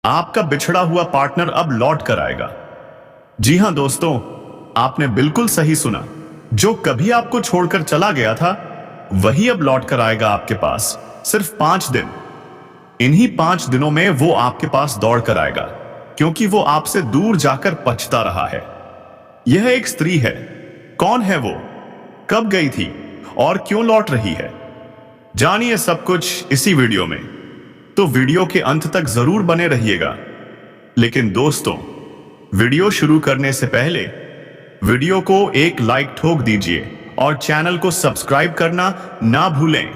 आपका बिछड़ा हुआ पार्टनर अब लौट कर आएगा। जी हां दोस्तों, आपने बिल्कुल सही सुना। जो कभी आपको छोड़कर चला गया था वही अब लौट कर आएगा आपके पास। सिर्फ 5 दिन। इन्हीं 5 दिनों में वो आपके पास दौड़ कर आएगा, क्योंकि वो आपसे दूर जाकर पछता रहा है। यह एक स्त्री है। कौन है वो, कब गई थी और क्यों लौट रही है? जानिए सब कुछ इसी वीडियो में। तो वीडियो के अंत तक जरूर बने रहिएगा। लेकिन दोस्तों, वीडियो शुरू करने से पहले वीडियो को एक लाइक ठोक दीजिए और चैनल को सब्सक्राइब करना ना भूलें।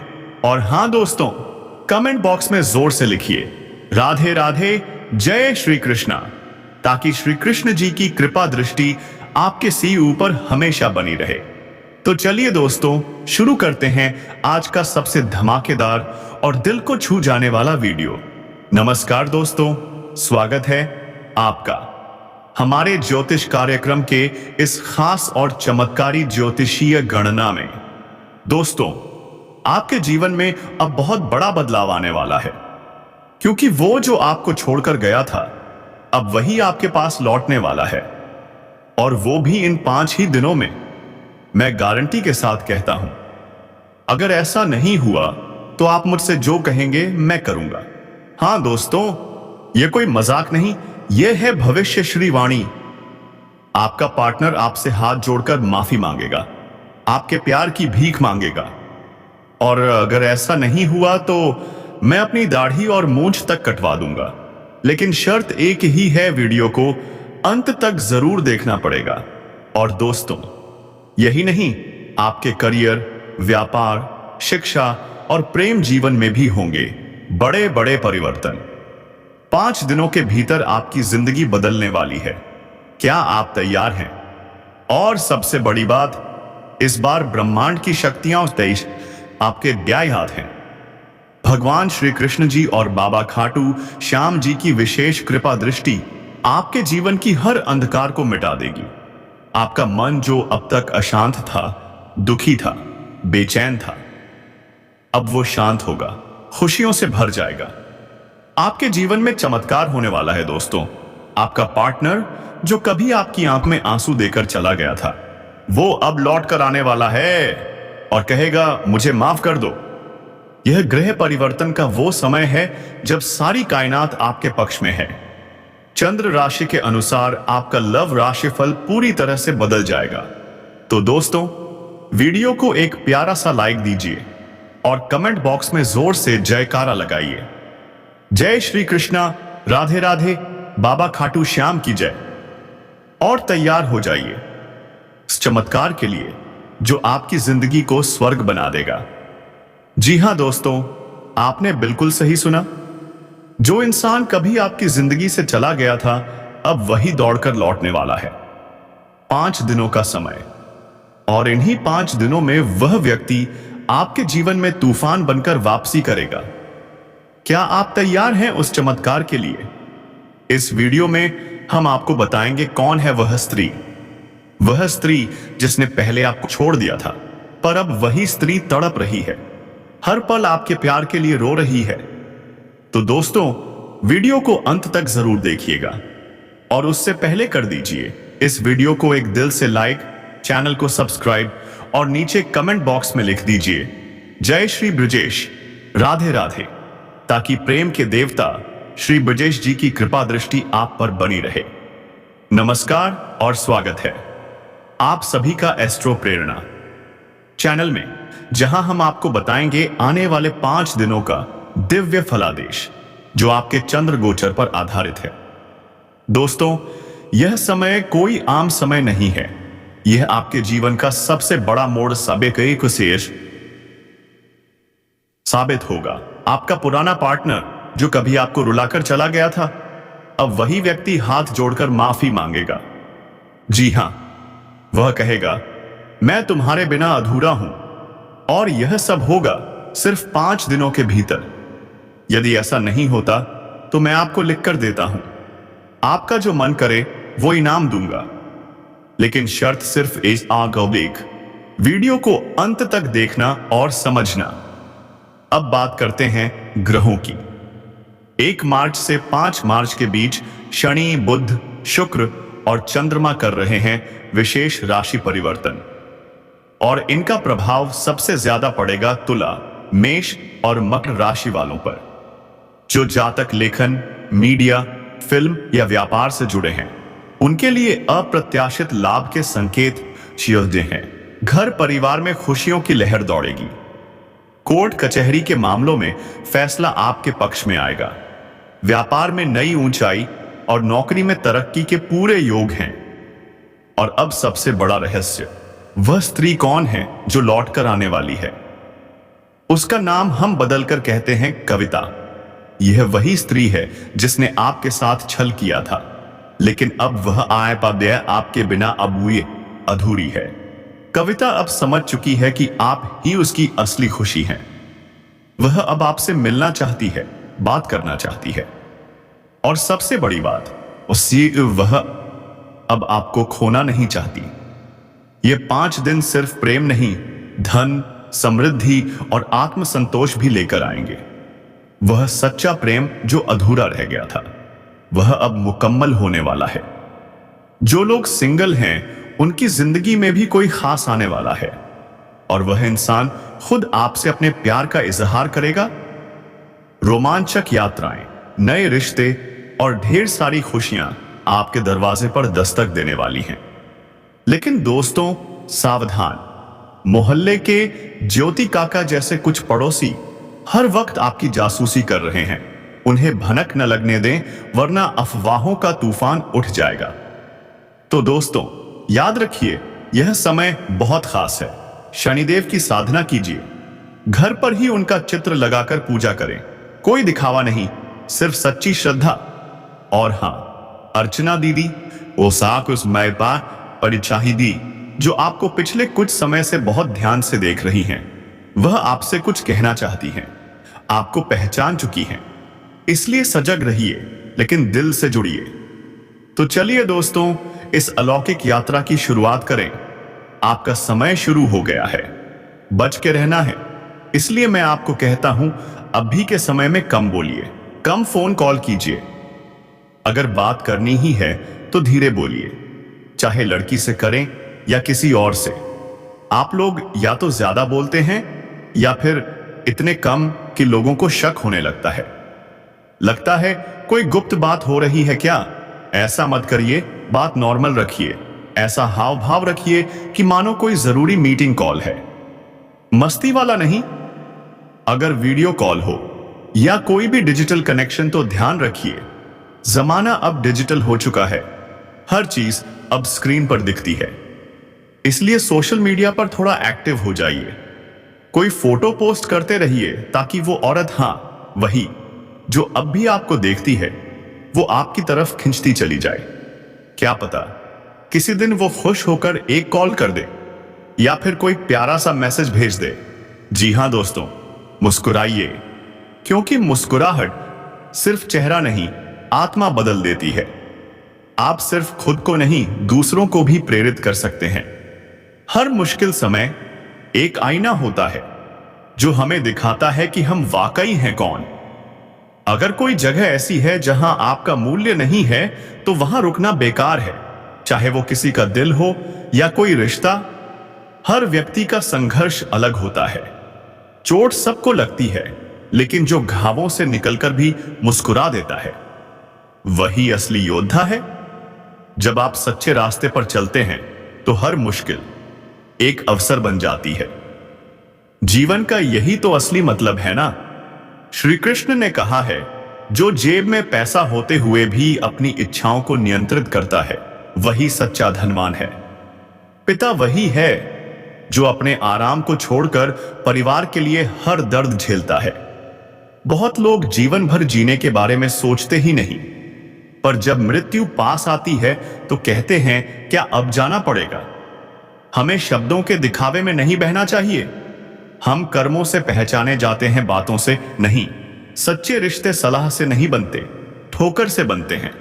और हां दोस्तों, कमेंट बॉक्स में जोर से लिखिए राधे राधे, जय श्री कृष्णा, ताकि श्री कृष्ण जी की कृपा दृष्टि आपके सिर ऊपर हमेशा बनी रहे। तो चलिए दोस्तों, शुरू करते हैं आज का सबसे धमाकेदार और दिल को छू जाने वाला वीडियो। नमस्कार दोस्तों, स्वागत है आपका हमारे ज्योतिष कार्यक्रम के इस खास और चमत्कारी ज्योतिषीय गणना में। दोस्तों, आपके जीवन में अब बहुत बड़ा बदलाव आने वाला है, क्योंकि वो जो आपको छोड़कर गया था अब वही आपके पास लौटने वाला है, और वो भी इन 5 ही दिनों में। मैं गारंटी के साथ कहता हूं, अगर ऐसा नहीं हुआ तो आप मुझसे जो कहेंगे मैं करूंगा। हां दोस्तों, यह कोई मजाक नहीं, यह है भविष्य श्री वाणी। आपका पार्टनर आपसे हाथ जोड़कर माफी मांगेगा, आपके प्यार की भीख मांगेगा। और अगर ऐसा नहीं हुआ तो मैं अपनी दाढ़ी और मूंछ तक कटवा दूंगा। लेकिन शर्त एक ही है, वीडियो को अंत तक जरूर देखना पड़ेगा। और दोस्तों, यही नहीं, आपके करियर, व्यापार, शिक्षा और प्रेम जीवन में भी होंगे बड़े बड़े परिवर्तन। 5 दिनों के भीतर आपकी जिंदगी बदलने वाली है। क्या आप तैयार हैं? और सबसे बड़ी बात, इस बार ब्रह्मांड की शक्तियां और तेज आपके न्याय हाथ हैं। भगवान श्री कृष्ण जी और बाबा खाटू श्याम जी की विशेष कृपा दृष्टि आपके जीवन की हर अंधकार को मिटा देगी। आपका मन जो अब तक अशांत था, दुखी था, बेचैन था, अब वो शांत होगा, खुशियों से भर जाएगा। आपके जीवन में चमत्कार होने वाला है दोस्तों। आपका पार्टनर जो कभी आपकी आंख में आंसू देकर चला गया था, वो अब लौट कर आने वाला है और कहेगा, मुझे माफ कर दो। यह ग्रह परिवर्तन का वो समय है जब सारी कायनात आपके पक्ष में है। चंद्र राशि के अनुसार आपका लव राशिफल पूरी तरह से बदल जाएगा। तो दोस्तों, वीडियो को एक प्यारा सा लाइक दीजिए और कमेंट बॉक्स में जोर से जयकारा लगाइए। जय श्री कृष्णा, राधे राधे, बाबा खाटू श्याम की जय। और तैयार हो जाइए इस चमत्कार के लिए जो आपकी जिंदगी को स्वर्ग बना देगा। जी हां दोस्तों, आपने बिल्कुल सही सुना। जो इंसान कभी आपकी जिंदगी से चला गया था अब वही दौड़कर लौटने वाला है। 5 दिनों का समय, और इन्हीं 5 दिनों में वह व्यक्ति आपके जीवन में तूफान बनकर वापसी करेगा। क्या आप तैयार हैं उस चमत्कार के लिए? इस वीडियो में हम आपको बताएंगे कौन है वह स्त्री। वह स्त्री जिसने पहले आपको छोड़ दिया था, पर अब वही स्त्री तड़प रही है, हर पल आपके प्यार के लिए रो रही है। तो दोस्तों, वीडियो को अंत तक जरूर देखिएगा। और उससे पहले कर दीजिए इस वीडियो को एक दिल से लाइक, चैनल को सब्सक्राइब और नीचे कमेंट बॉक्स में लिख दीजिए जय श्री ब्रजेश, राधे राधे, ताकि प्रेम के देवता श्री ब्रजेश जी की कृपा दृष्टि आप पर बनी रहे। नमस्कार और स्वागत है आप सभी का एस्ट्रो प्रेरणा चैनल में, जहां हम आपको बताएंगे आने वाले 5 दिनों का दिव्य फलादेश जो आपके चंद्र गोचर पर आधारित है। दोस्तों, यह समय कोई आम समय नहीं है। यह आपके जीवन का सबसे बड़ा मोड़ साबित होगा। आपका पुराना पार्टनर जो कभी आपको रुलाकर चला गया था, अब वही व्यक्ति हाथ जोड़कर माफी मांगेगा। जी हां, वह कहेगा, मैं तुम्हारे बिना अधूरा हूं। और यह सब होगा सिर्फ 5 दिनों के भीतर। यदि ऐसा नहीं होता तो मैं आपको लिखकर देता हूं, आपका जो मन करे वो इनाम दूंगा। लेकिन शर्त सिर्फ इस वीडियो को अंत तक देखना और समझना। अब बात करते हैं ग्रहों की। 1 मार्च से 5 मार्च के बीच शनि, बुध, शुक्र और चंद्रमा कर रहे हैं विशेष राशि परिवर्तन, और इनका प्रभाव सबसे ज्यादा पड़ेगा तुला, मेष और मकर राशि वालों पर। जो जातक लेखन, मीडिया, फिल्म या व्यापार से जुड़े हैं, उनके लिए अप्रत्याशित लाभ के संकेत छिपे हैं। घर परिवार में खुशियों की लहर दौड़ेगी। कोर्ट कचहरी के मामलों में फैसला आपके पक्ष में आएगा। व्यापार में नई ऊंचाई और नौकरी में तरक्की के पूरे योग हैं। और अब सबसे बड़ा रहस्य, वह स्त्री कौन है जो लौट कर आने वाली है? उसका नाम हम बदलकर कहते हैं कविता। यह वही स्त्री है जिसने आपके साथ छल किया था, लेकिन अब वह आए पादे आपके बिना अब हुए अधूरी है। कविता अब समझ चुकी है कि आप ही उसकी असली खुशी हैं। वह अब आपसे मिलना चाहती है, बात करना चाहती है, और सबसे बड़ी बात, वह अब आपको खोना नहीं चाहती। ये 5 दिन सिर्फ प्रेम नहीं, धन, समृद्धि और आत्मसंतोष भी लेकर आएंगे। वह सच्चा प्रेम जो अधूरा रह गया था, वह अब मुकम्मल होने वाला है। जो लोग सिंगल हैं, उनकी जिंदगी में भी कोई खास आने वाला है, और वह इंसान खुद आपसे अपने प्यार का इजहार करेगा। रोमांचक यात्राएं, नए रिश्ते और ढेर सारी खुशियां आपके दरवाजे पर दस्तक देने वाली हैं। लेकिन दोस्तों, सावधान, मोहल्ले के ज्योति काका जैसे कुछ पड़ोसी हर वक्त आपकी जासूसी कर रहे हैं। उन्हें भनक न लगने दें, वरना अफवाहों का तूफान उठ जाएगा। तो दोस्तों, याद रखिए, यह समय बहुत खास है। शनिदेव की साधना कीजिए। घर पर ही उनका चित्र लगाकर पूजा करें। कोई दिखावा नहीं, सिर्फ सच्ची श्रद्धा। और हां, अर्चना दीदी, वो साक उस मैपा परिचाही दी, जो आपको पिछले कुछ समय से बहुत ध्यान से देख रही हैं, वह आपसे कुछ कहना चाहती हैं। आपको पहचान चुकी हैं, इसलिए सजग रहिए, लेकिन दिल से जुड़िए। तो चलिए दोस्तों, इस अलौकिक यात्रा की शुरुआत करें। आपका समय शुरू हो गया है। बच के रहना है, इसलिए मैं आपको कहता हूं, अभी के समय में कम बोलिए, कम फोन कॉल कीजिए। अगर बात करनी ही है तो धीरे बोलिए, चाहे लड़की से करें या किसी और से। आप लोग या तो ज्यादा बोलते हैं या फिर इतने कम कि लोगों को शक होने लगता है कोई गुप्त बात हो रही है क्या? ऐसा मत करिए, बात नॉर्मल रखिए। ऐसा हाव भाव रखिए कि मानो कोई जरूरी मीटिंग कॉल है। मस्ती वाला नहीं। अगर वीडियो कॉल हो या कोई भी डिजिटल कनेक्शन, तो ध्यान रखिए, जमाना अब डिजिटल हो चुका है। हर चीज अब स्क्रीन पर दिखती है, इसलिए सोशल मीडिया पर थोड़ा एक्टिव हो जाइए। कोई फोटो पोस्ट करते रहिए ताकि वो औरत, हाँ वही, जो अब भी आपको देखती है, वो आपकी तरफ खिंचती चली जाए। क्या पता किसी दिन वो खुश होकर एक कॉल कर दे या फिर कोई प्यारा सा मैसेज भेज दे। जी हां दोस्तों, मुस्कुराइए, क्योंकि मुस्कुराहट सिर्फ चेहरा नहीं, आत्मा बदल देती है। आप सिर्फ खुद को नहीं, दूसरों को भी प्रेरित कर सकते हैं। हर मुश्किल समय एक आईना होता है जो हमें दिखाता है कि हम वाकई हैं कौन। अगर कोई जगह ऐसी है जहां आपका मूल्य नहीं है, तो वहां रुकना बेकार है, चाहे वो किसी का दिल हो या कोई रिश्ता। हर व्यक्ति का संघर्ष अलग होता है। चोट सबको लगती है, लेकिन जो घावों से निकलकर भी मुस्कुरा देता है, वही असली योद्धा है। जब आप सच्चे रास्ते पर चलते हैं, तो हर मुश्किल एक अवसर बन जाती है। जीवन का यही तो असली मतलब है ना। श्री कृष्ण ने कहा है, जो जेब में पैसा होते हुए भी अपनी इच्छाओं को नियंत्रित करता है, वही सच्चा धनवान है। पिता वही है जो अपने आराम को छोड़कर परिवार के लिए हर दर्द झेलता है। बहुत लोग जीवन भर जीने के बारे में सोचते ही नहीं, पर जब मृत्यु पास आती है तो कहते हैं, क्या अब जाना पड़ेगा? हमें शब्दों के दिखावे में नहीं बहना चाहिए। हम कर्मों से पहचाने जाते हैं, बातों से नहीं। सच्चे रिश्ते सलाह से नहीं बनते, ठोकर से बनते हैं।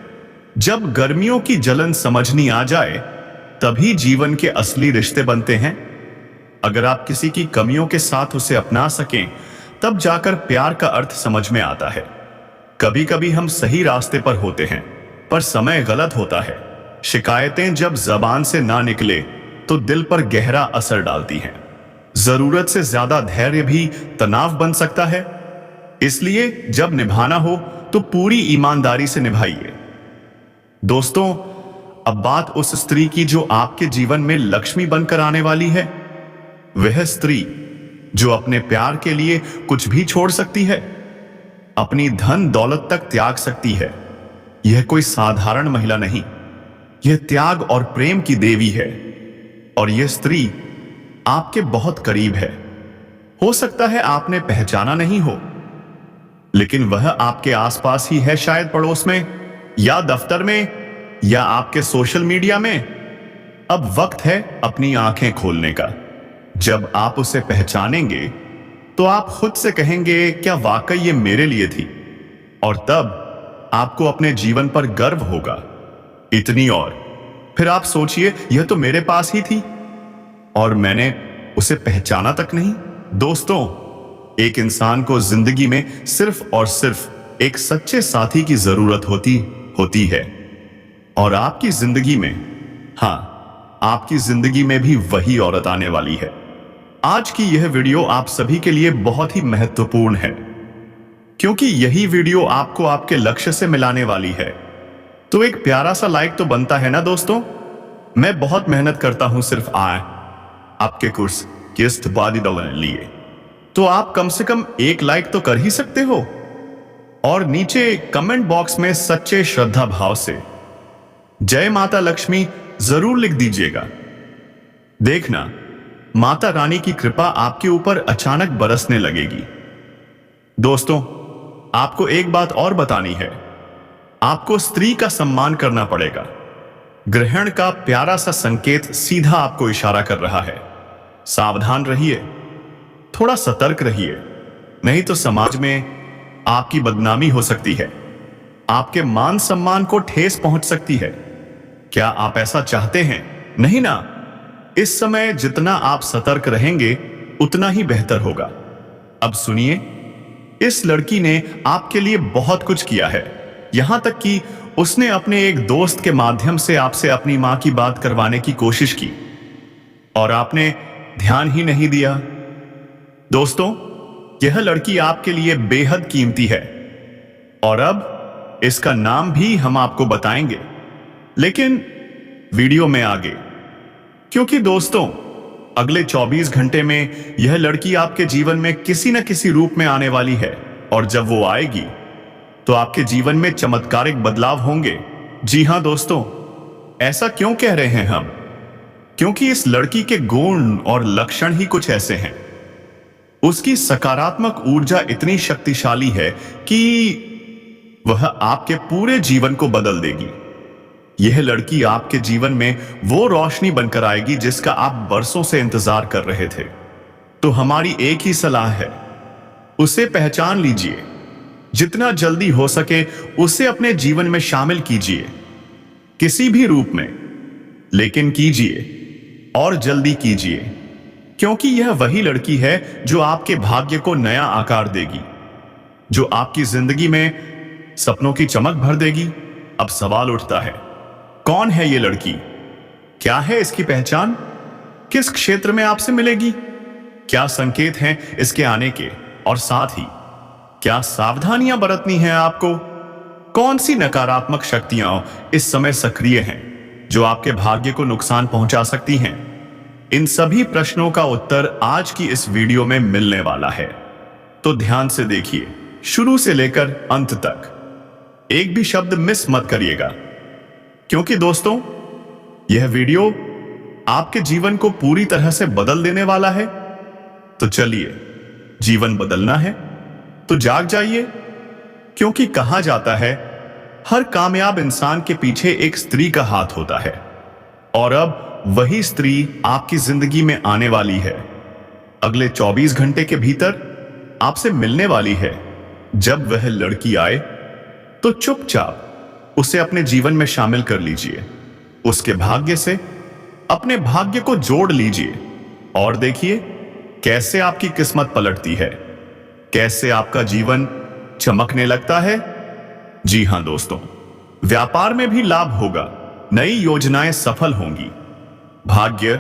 जब गर्मियों की जलन समझनी आ जाए, तभी जीवन के असली रिश्ते बनते हैं। अगर आप किसी की कमियों के साथ उसे अपना सकें, तब जाकर प्यार का अर्थ समझ में आता है। कभी कभी हम सही रास्ते पर होते हैं पर समय गलत होता है। शिकायतें जब जबान से ना निकले तो दिल पर गहरा असर डालती हैं। जरूरत से ज्यादा धैर्य भी तनाव बन सकता है। इसलिए जब निभाना हो तो पूरी ईमानदारी से निभाइए। दोस्तों, अब बात उस स्त्री की जो आपके जीवन में लक्ष्मी बनकर आने वाली है। वह स्त्री जो अपने प्यार के लिए कुछ भी छोड़ सकती है, अपनी धन दौलत तक त्याग सकती है। यह कोई साधारण महिला नहीं, यह त्याग और प्रेम की देवी है। और यह स्त्री आपके बहुत करीब है। हो सकता है आपने पहचाना नहीं हो, लेकिन वह आपके आसपास ही है, शायद पड़ोस में या दफ्तर में या आपके सोशल मीडिया में। अब वक्त है अपनी आंखें खोलने का। जब आप उसे पहचानेंगे तो आप खुद से कहेंगे, क्या वाकई ये मेरे लिए थी? और तब आपको अपने जीवन पर गर्व होगा। इतनी और फिर आप सोचिए, यह तो मेरे पास ही थी और मैंने उसे पहचाना तक नहीं। दोस्तों, एक इंसान को जिंदगी में सिर्फ और सिर्फ एक सच्चे साथी की जरूरत होती है। और आपकी जिंदगी में, हाँ, आपकी जिंदगी में भी वही औरत आने वाली है। आज की यह वीडियो आप सभी के लिए बहुत ही महत्वपूर्ण है, क्योंकि यही वीडियो आपको आपके लक्ष्य से मिलाने वाली है। तो एक प्यारा सा लाइक तो बनता है ना दोस्तों। मैं बहुत मेहनत करता हूं सिर्फ आपके कोर्स किस्त बादी डालने लिए, तो आप कम से कम एक लाइक तो कर ही सकते हो। और नीचे कमेंट बॉक्स में सच्चे श्रद्धा भाव से जय माता लक्ष्मी जरूर लिख दीजिएगा। देखना, माता रानी की कृपा आपके ऊपर अचानक बरसने लगेगी। दोस्तों, आपको एक बात और बतानी है। आपको स्त्री का सम्मान करना पड़ेगा। ग्रहण का प्यारा सा संकेत सीधा आपको इशारा कर रहा है। सावधान रहिए, थोड़ा सतर्क रहिए, नहीं तो समाज में आपकी बदनामी हो सकती है, आपके मान सम्मान को ठेस पहुंच सकती है। क्या आप ऐसा चाहते हैं? नहीं ना। इस समय जितना आप सतर्क रहेंगे उतना ही बेहतर होगा। अब सुनिए, इस लड़की ने आपके लिए बहुत कुछ किया है, यहां तक कि उसने अपने एक दोस्त के माध्यम से आपसे अपनी मां की बात करवाने की कोशिश की और आपने ध्यान ही नहीं दिया। दोस्तों, यह लड़की आपके लिए बेहद कीमती है और अब इसका नाम भी हम आपको बताएंगे, लेकिन वीडियो में आगे, क्योंकि दोस्तों, अगले 24 घंटे में यह लड़की आपके जीवन में किसी न किसी रूप में आने वाली है। और जब वो आएगी तो आपके जीवन में चमत्कारिक बदलाव होंगे। जी हां दोस्तों, ऐसा क्यों कह रहे हैं हम? क्योंकि इस लड़की के गुण और लक्षण ही कुछ ऐसे हैं। उसकी सकारात्मक ऊर्जा इतनी शक्तिशाली है कि वह आपके पूरे जीवन को बदल देगी। यह लड़की आपके जीवन में वो रोशनी बनकर आएगी जिसका आप बरसों से इंतजार कर रहे थे। तो हमारी एक ही सलाह है, उसे पहचान लीजिए। जितना जल्दी हो सके उसे अपने जीवन में शामिल कीजिए, किसी भी रूप में, लेकिन कीजिए और जल्दी कीजिए, क्योंकि यह वही लड़की है जो आपके भाग्य को नया आकार देगी, जो आपकी जिंदगी में सपनों की चमक भर देगी। अब सवाल उठता है, कौन है ये लड़की? क्या है इसकी पहचान? किस क्षेत्र में आपसे मिलेगी? क्या संकेत हैं इसके आने के? और साथ ही क्या सावधानियां बरतनी है आपको? कौन सी नकारात्मक शक्तियां इस समय सक्रिय हैं जो आपके भाग्य को नुकसान पहुंचा सकती हैं? इन सभी प्रश्नों का उत्तर आज की इस वीडियो में मिलने वाला है। तो ध्यान से देखिए, शुरू से लेकर अंत तक। एक भी शब्द मिस मत करिएगा, क्योंकि दोस्तों, यह वीडियो आपके जीवन को पूरी तरह से बदल देने वाला है। तो चलिए, जीवन बदलना है तो जाग जाइए, क्योंकि कहा जाता है हर कामयाब इंसान के पीछे एक स्त्री का हाथ होता है। और अब वही स्त्री आपकी जिंदगी में आने वाली है। अगले 24 घंटे के भीतर आपसे मिलने वाली है। जब वह लड़की आए तो चुपचाप उसे अपने जीवन में शामिल कर लीजिए। उसके भाग्य से अपने भाग्य को जोड़ लीजिए और देखिए कैसे आपकी किस्मत पलटती है, कैसे आपका जीवन चमकने लगता है। जी हां दोस्तों, व्यापार में भी लाभ होगा, नई योजनाएं सफल होंगी, भाग्य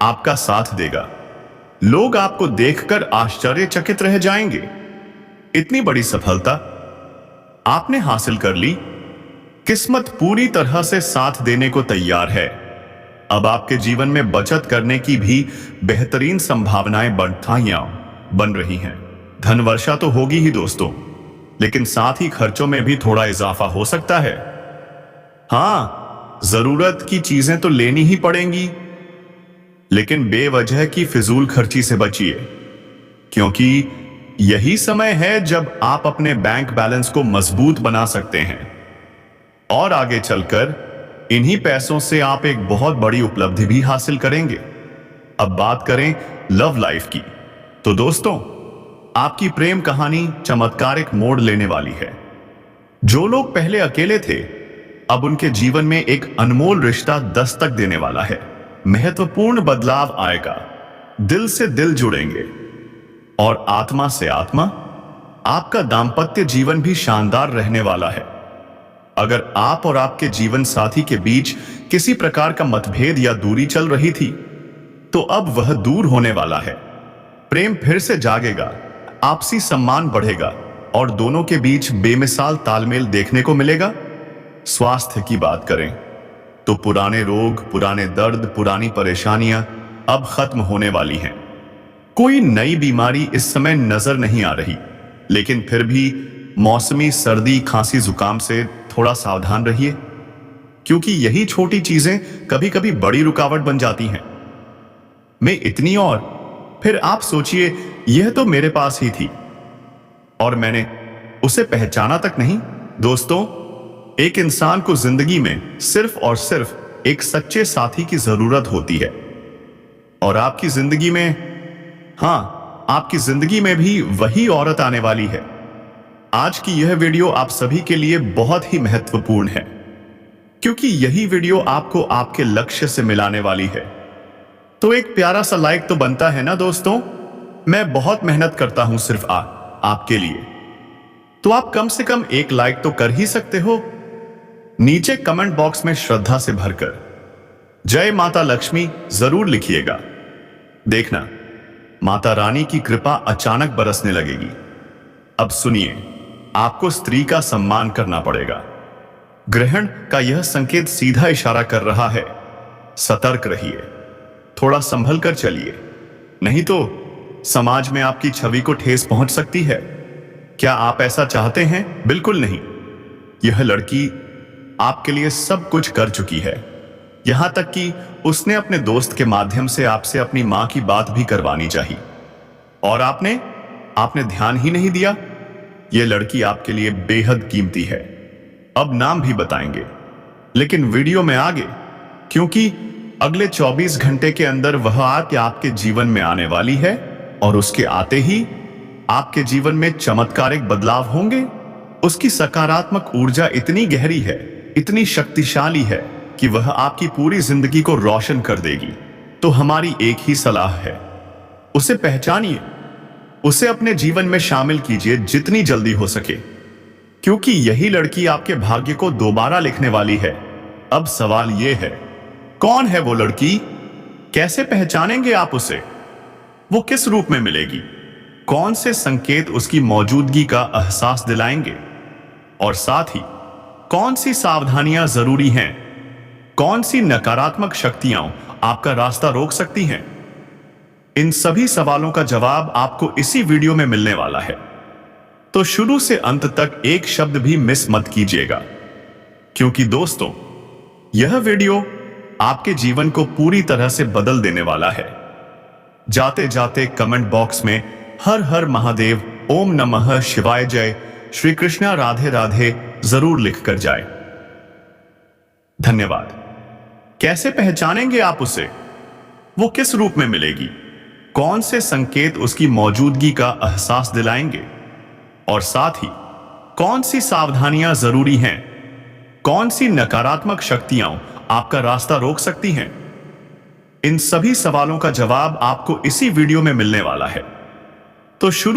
आपका साथ देगा, लोग आपको देखकर आश्चर्यचकित रह जाएंगे। इतनी बड़ी सफलता आपने हासिल कर ली, किस्मत पूरी तरह से साथ देने को तैयार है। अब आपके जीवन में बचत करने की भी बेहतरीन संभावनाएं बन रही हैं। धन वर्षा तो होगी ही दोस्तों, लेकिन साथ ही खर्चों में भी थोड़ा इजाफा हो सकता है। हाँ, जरूरत की चीजें तो लेनी ही पड़ेंगी, लेकिन बेवजह की फिजूल खर्ची से बचिए, क्योंकि यही समय है जब आप अपने बैंक बैलेंस को मजबूत बना सकते हैं और आगे चलकर इन्हीं पैसों से आप एक बहुत बड़ी उपलब्धि भी हासिल करेंगे। अब बात करें लव लाइफ की, तो दोस्तों आपकी प्रेम कहानी चमत्कारिक मोड़ लेने वाली है। जो लोग पहले अकेले थे, अब उनके जीवन में एक अनमोल रिश्ता दस्तक देने वाला है। महत्वपूर्ण बदलाव आएगा, दिल से दिल जुड़ेंगे और आत्मा से आत्मा। आपका दाम्पत्य जीवन भी शानदार रहने वाला है। अगर आप और आपके जीवन साथी के बीच किसी प्रकार का मतभेद या दूरी चल रही थी, तो अब वह दूर होने वाला है। प्रेम फिर से जागेगा, आपसी सम्मान बढ़ेगा और दोनों के बीच बेमिसाल तालमेल देखने को मिलेगा। स्वास्थ्य की बात करें तो पुराने रोग, पुराने दर्द, पुरानी परेशानियां अब खत्म होने वाली हैं। कोई नई बीमारी इस समय नजर नहीं आ रही, लेकिन फिर भी मौसमी सर्दी, खांसी, जुकाम से थोड़ा सावधान रहिए, क्योंकि यही छोटी चीजें कभी कभी बड़ी रुकावट बन जाती हैं। मैं इतनी और फिर आप सोचिए, यह तो मेरे पास ही थी और मैंने उसे पहचाना तक नहीं। दोस्तों, एक इंसान को जिंदगी में सिर्फ और सिर्फ एक सच्चे साथी की जरूरत होती है, और आपकी जिंदगी में, हाँ, आपकी जिंदगी में भी वही औरत आने वाली है। आज की यह वीडियो आप सभी के लिए बहुत ही महत्वपूर्ण है, क्योंकि यही वीडियो आपको आपके लक्ष्य से मिलाने वाली है। तो एक प्यारा सा लाइक तो बनता है ना दोस्तों। मैं बहुत मेहनत करता हूं सिर्फ आपके लिए, तो आप कम से कम एक लाइक तो कर ही सकते हो। नीचे कमेंट बॉक्स में श्रद्धा से भरकर जय माता लक्ष्मी जरूर लिखिएगा। देखना, माता रानी की कृपा अचानक बरसने लगेगी। अब सुनिए, आपको स्त्री का सम्मान करना पड़ेगा। ग्रहण का यह संकेत सीधा इशारा कर रहा है, सतर्क रहिए, थोड़ा संभल कर चलिए, नहीं तो समाज में आपकी छवि को ठेस पहुंच सकती है। क्या आप ऐसा चाहते हैं? बिल्कुल नहीं। यह लड़की आपके लिए सब कुछ कर चुकी है, यहां तक कि उसने अपने दोस्त के माध्यम से आपसे अपनी मां की बात भी करवानी चाहिए, और आपने ध्यान ही नहीं दिया। यह लड़की आपके लिए बेहद कीमती है। अब नाम भी बताएंगे, लेकिन वीडियो में आगे, क्योंकि अगले 24 घंटे के अंदर वह आके आपके जीवन में आने वाली है, और उसके आते ही आपके जीवन में चमत्कारिक बदलाव होंगे। उसकी सकारात्मक ऊर्जा इतनी गहरी है, इतनी शक्तिशाली है कि वह आपकी पूरी जिंदगी को रोशन कर देगी। तो हमारी एक ही सलाह है, उसे पहचानिए, उसे अपने जीवन में शामिल कीजिए जितनी जल्दी हो सके, क्योंकि यही लड़की आपके भाग्य को दोबारा लिखने वाली है। अब सवाल यह है, कौन है वो लड़की? कैसे पहचानेंगे आप उसे? वो किस रूप में मिलेगी? कौन से संकेत उसकी मौजूदगी का एहसास दिलाएंगे? और साथ ही कौन सी सावधानियां जरूरी हैं? कौन सी नकारात्मक शक्तियां आपका रास्ता रोक सकती हैं? इन सभी सवालों का जवाब आपको इसी वीडियो में मिलने वाला है। तो शुरू से अंत तक एक शब्द भी मिस मत कीजिएगा, क्योंकि दोस्तों यह वीडियो आपके जीवन को पूरी तरह से बदल देने वाला है। जाते जाते कमेंट बॉक्स में हर हर महादेव, ओम नमः शिवाय, जय श्री कृष्णा, राधे राधे जरूर लिखकर जाए। धन्यवाद। कैसे पहचानेंगे आप उसे? वो किस रूप में मिलेगी? कौन से संकेत उसकी मौजूदगी का एहसास दिलाएंगे? और साथ ही कौन सी सावधानियां जरूरी हैं? कौन सी नकारात्मक शक्तियां आपका रास्ता रोक सकती हैं? इन सभी सवालों का जवाब आपको इसी वीडियो में मिलने वाला है। तो शुरू